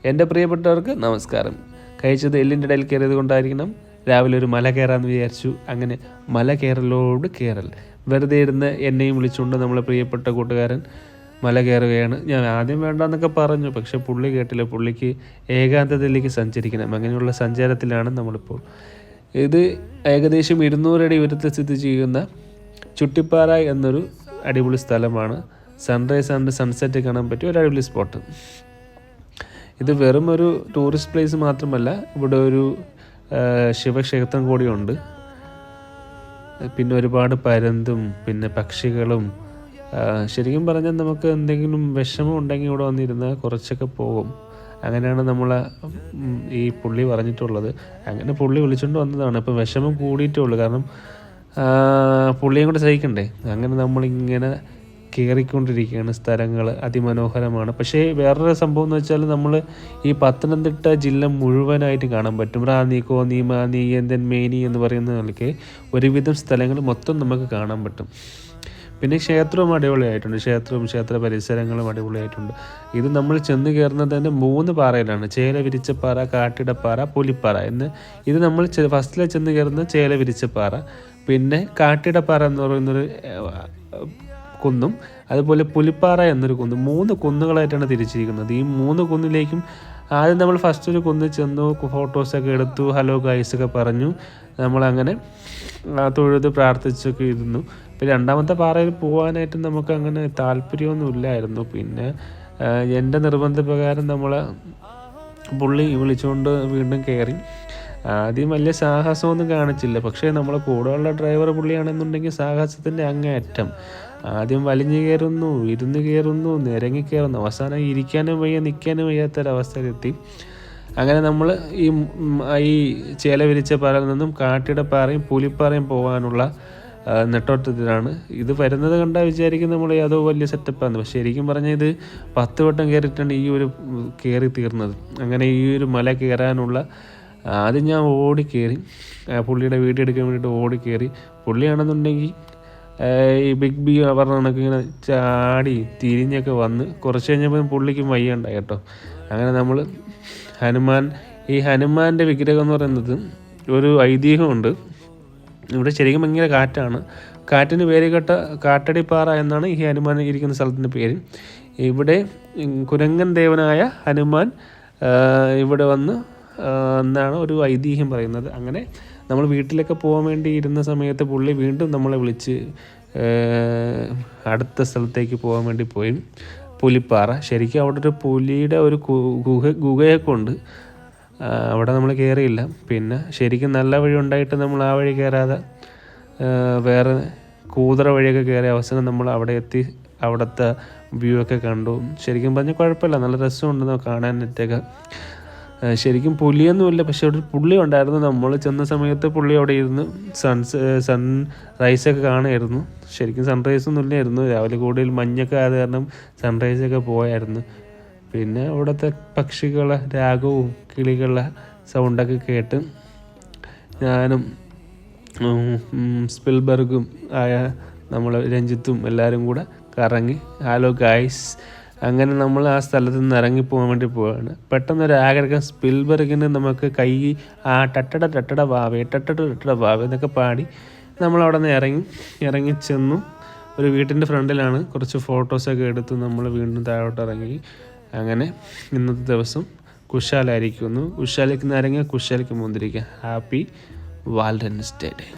എൻ്റെ പ്രിയപ്പെട്ടവർക്ക് നമസ്കാരം. കഴിച്ചത് എല്ലിൻ്റെ ഇടയിൽ കയറിയത് കൊണ്ടായിരിക്കണം. രാവിലെ ഒരു മല കയറാമെന്ന് വിചാരിച്ചു. അങ്ങനെ മല കയറലോട് കയറൽ. വെറുതെ ഇരുന്ന് എന്നെയും വിളിച്ചുകൊണ്ട് നമ്മളെ പ്രിയപ്പെട്ട കൂട്ടുകാരൻ മല കയറുകയാണ്. ഞാൻ ആദ്യം വേണ്ടെന്നൊക്കെ പറഞ്ഞു, പക്ഷെ പുള്ളി കേട്ടില്ല. പുള്ളിക്ക് ഏകാന്തതയിലേക്ക് സഞ്ചരിക്കണം. അങ്ങനെയുള്ള സഞ്ചാരത്തിലാണ് നമ്മളിപ്പോൾ. ഇത് ഏകദേശം 200 അടി ഉയരത്തിൽ സ്ഥിതി ചെയ്യുന്ന ചുട്ടിപ്പാറ എന്നൊരു അടിപൊളി സ്ഥലമാണ്. സൺറൈസ് ആൻഡ് സൺസെറ്റ് കാണാൻ പറ്റിയ ഒരു അടിപൊളി സ്പോട്ട്. ഇത് വെറും ഒരു ടൂറിസ്റ്റ് പ്ലേസ് മാത്രമല്ല, ഇവിടെ ഒരു ശിവക്ഷേത്രം കൂടിയുണ്ട്. പിന്നെ ഒരുപാട് പരുന്തും പിന്നെ പക്ഷികളും. ശരിക്കും പറഞ്ഞാൽ നമുക്ക് എന്തെങ്കിലും വിഷമം ഉണ്ടെങ്കിൽ ഇവിടെ വന്നിരുന്നാൽ കുറച്ചൊക്കെ പോകും. അങ്ങനെയാണ് നമ്മളെ ഈ പുള്ളി പറഞ്ഞിട്ടുള്ളത്. അങ്ങനെ പുള്ളി വിളിച്ചുകൊണ്ട് വന്നതാണ്. ഇപ്പം വിഷമം കൂടിയിട്ടേ ഉള്ളൂ, കാരണം പുള്ളിയും കൂടെ സഹിക്കണ്ടേ. അങ്ങനെ നമ്മളിങ്ങനെ കയറിക്കൊണ്ടിരിക്കുകയാണ്. സ്ഥലങ്ങൾ അതിമനോഹരമാണ്. പക്ഷേ വേറൊരു സംഭവം എന്ന് വെച്ചാൽ, നമ്മൾ ഈ പത്തനംതിട്ട ജില്ല മുഴുവനായിട്ട് കാണാൻ പറ്റും. റാന്നി, കോന്നി, മാന്നി, യന്തൻ, മേനി എന്ന് പറയുന്ന നിലയ്ക്ക് ഒരുവിധം സ്ഥലങ്ങൾ മൊത്തം നമുക്ക് കാണാൻ പറ്റും. പിന്നെ ക്ഷേത്രവും അടിപൊളിയായിട്ടുണ്ട്. ക്ഷേത്ര പരിസരങ്ങളും അടിപൊളിയായിട്ടുണ്ട്. ഇത് നമ്മൾ ചെന്ന് കയറുന്നത് തന്നെ 3 പാറയിലാണ്: ചേല വിരിച്ചപ്പാറ, കാട്ടിടപ്പാറ, പുലിപ്പാറ എന്ന്. ഇത് നമ്മൾ ഫസ്റ്റിൽ ചെന്ന് കയറുന്ന ചേല വിരിച്ചപ്പാറ, പിന്നെ കാട്ടിടപ്പാറ എന്ന് പറയുന്നൊരു കുന്നും, അതുപോലെ പുലിപ്പാറ എന്നൊരു കുന്നും. 3 കുന്നുകളായിട്ടാണ് തിരിച്ചിരിക്കുന്നത്. ഈ 3 കുന്നിലേക്കും ആദ്യം നമ്മൾ ഫസ്റ്റ് ഒരു കുന്നിൽ ചെന്നു, ഫോട്ടോസൊക്കെ എടുത്തു, ഹലോ ഗൈസൊക്കെ പറഞ്ഞു. നമ്മളങ്ങനെ തൊഴുത് പ്രാർത്ഥിച്ചൊക്കെ ഇരുന്നു. പിന്നെ രണ്ടാമത്തെ പാറയിൽ പോകാനായിട്ട് നമുക്ക് അങ്ങനെ താല്പര്യമൊന്നും ഇല്ലായിരുന്നു. പിന്നെ എൻ്റെ നിർബന്ധപ്രകാരം നമ്മളെ പുള്ളി വിളിച്ചുകൊണ്ട് വീണ്ടും കയറി. ആദ്യം വലിയ സാഹസമൊന്നും കാണിച്ചില്ല, പക്ഷേ നമ്മളെ കൂടെയുള്ള ഡ്രൈവർ പുള്ളിയാണെന്നുണ്ടെങ്കിൽ സാഹസത്തിൻ്റെ അങ്ങേയറ്റം. ആദ്യം വലിഞ്ഞു കയറുന്നു, ഇരുന്ന് കയറുന്നു, നിരങ്ങി കയറുന്നു, അവസാനം ഇരിക്കാനും വയ്യ നിൽക്കാനും വയ്യാത്തൊരവസ്ഥയിലെത്തി. അങ്ങനെ നമ്മൾ ഈ ചേല വിരിച്ച പാറയിൽ നിന്നും കാട്ടിടപ്പാറയും പുലിപ്പാറയും പോകാനുള്ള നെട്ടോട്ടത്തിലാണ്. ഇത് വരുന്നത് കണ്ടാൽ വിചാരിക്കും നമ്മൾ ഏതോ വലിയ സെറ്റപ്പാണ്. പക്ഷേ ശരിക്കും പറഞ്ഞാൽ ഇത് 10 വട്ടം കയറിയിട്ടാണ് ഈ ഒരു കയറി തീർന്നത്. അങ്ങനെ ഈ ഒരു മല കയറാനുള്ള ആദ്യം ഞാൻ ഓടിക്കയറി, പുള്ളിയുടെ വീഡിയോ എടുക്കാൻ വേണ്ടിയിട്ട് ഓടിക്കയറി. പുള്ളിയാണെന്നുണ്ടെങ്കിൽ ഈ ബിഗ് ബി പറഞ്ഞ കണക്ക് ഇങ്ങനെ ചാടി തിരിഞ്ഞൊക്കെ വന്ന് കുറച്ച് കഴിഞ്ഞപ്പോൾ പുള്ളിക്കും വയ്യണ്ടായി കേട്ടോ. അങ്ങനെ നമ്മൾ ഈ ഹനുമാൻ്റെ വിഗ്രഹം എന്ന് പറയുന്നത് ഒരു ഐതിഹ്യമുണ്ട്. ഇവിടെ ശരിക്കും ഭയങ്കര കാറ്റാണ്. കാറ്റിന് പേര് കേട്ട കാട്ടടിപ്പാറ എന്നാണ് ഈ ഹനുമാൻ ഇരിക്കുന്ന സ്ഥലത്തിൻ്റെ പേര്. ഇവിടെ കുരങ്ങൻ ദേവനായ ഹനുമാൻ ഇവിടെ വന്ന് എന്നാണ് ഒരു ഐതിഹ്യം പറയുന്നത്. അങ്ങനെ നമ്മൾ വീട്ടിലൊക്കെ പോകാൻ വേണ്ടി ഇരുന്ന സമയത്ത് പുള്ളി വീണ്ടും നമ്മളെ വിളിച്ച് അടുത്ത സ്ഥലത്തേക്ക് പോകാൻ വേണ്ടി പോയി. പുലിപ്പാറ. ശരിക്കും അവിടെ ഒരു പുലിയുടെ ഒരു ഗുഹയൊക്കെ ഉണ്ട്. അവിടെ നമ്മൾ കയറിയില്ല. പിന്നെ ശരിക്കും നല്ല വഴി ഉണ്ടായിട്ട് നമ്മൾ ആ വഴി കയറാതെ വേറെ കൂതറ വഴിയൊക്കെ കയറിയ അവസരം നമ്മൾ അവിടെ എത്തി. അവിടുത്തെ വ്യൂ ഒക്കെ കണ്ടു. ശരിക്കും പറഞ്ഞാൽ കുഴപ്പമില്ല, നല്ല രസമുണ്ടെന്ന് കാണാനായിട്ടൊക്കെ. ശരിക്കും പുലിയൊന്നുമില്ല, പക്ഷെ അവിടെ പുള്ളി ഉണ്ടായിരുന്നു. നമ്മൾ ചെന്ന സമയത്ത് പുള്ളി അവിടെ ഇരുന്ന് സൺറൈസൊക്കെ കാണുമായിരുന്നു. ശരിക്കും സൺറൈസൊന്നും ഇല്ലായിരുന്നു. രാവിലെ കൂടുതൽ മഞ്ഞൊക്കെ ആയത് കാരണം സൺറൈസൊക്കെ പോയായിരുന്നു. പിന്നെ അവിടുത്തെ പക്ഷികളെ രാഗവും കിളികളുടെ സൗണ്ടൊക്കെ കേട്ട് ഞാനും സ്പിൽബർഗും ആയ നമ്മൾ രഞ്ജിത്തും എല്ലാവരും കൂടെ കറങ്ങി ഹലോ ഗൈസ്. അങ്ങനെ നമ്മൾ ആ സ്ഥലത്ത് നിന്ന് ഇറങ്ങിപ്പോകാൻ വേണ്ടി പോവുകയാണ്. പെട്ടെന്നൊരു ആഗ്രഹം. സ്പിൽബർഗിന് നമുക്ക് ടട്ടട വാവേ എന്നൊക്കെ പാടി നമ്മളവിടെ നിന്ന് ഇറങ്ങി ചെന്നു. ഒരു വീട്ടിൻ്റെ ഫ്രണ്ടിലാണ്. കുറച്ച് ഫോട്ടോസൊക്കെ എടുത്ത് നമ്മൾ വീണ്ടും താഴോട്ട് ഇറങ്ങി. അങ്ങനെ ഇന്നത്തെ ദിവസം കുശാലായിരിക്കുന്നു. കുശാലിക്ക് നാരങ്ങ, കുശാലിക്ക് മുന്തിരിക്ക. Happy valentine's day.